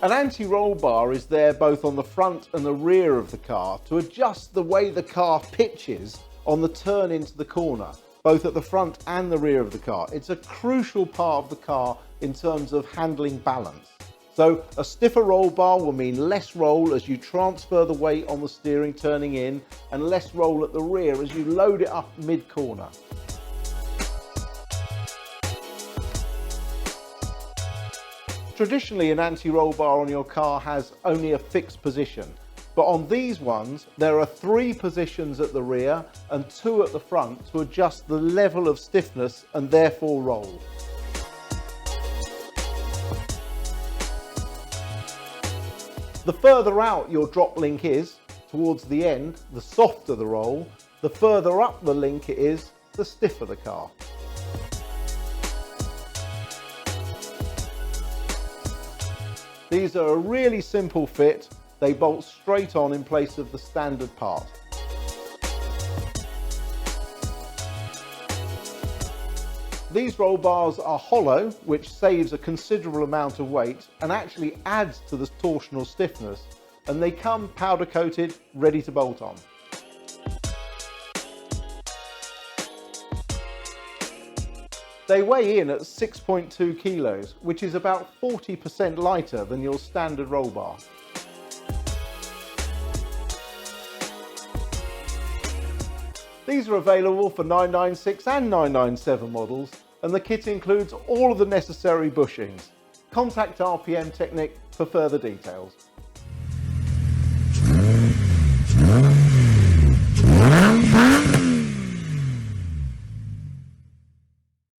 An anti-roll bar is there both on the front and the rear of the car to adjust the way the car pitches on the turn into the corner, both at the front and the rear of the car. It's a crucial part of the car in terms of handling balance. So a stiffer roll bar will mean less roll as you transfer the weight on the steering turning in, and less roll at the rear as you load it up mid-corner. Traditionally, an anti-roll bar on your car has only a fixed position, but on these ones there are 3 positions at the rear and 2 at the front to adjust the level of stiffness and therefore roll. The further out your drop link is, towards the end, the softer the roll. The further up the link it is, the stiffer the car. These are a really simple fit. They bolt straight on in place of the standard part. These roll bars are hollow, which saves a considerable amount of weight and actually adds to the torsional stiffness, and they come powder coated, ready to bolt on. They weigh in at 6.2 kilos, which is about 40% lighter than your standard roll bar. These are available for 996 and 997 models, and the kit includes all of the necessary bushings. Contact RPM Technik for further details.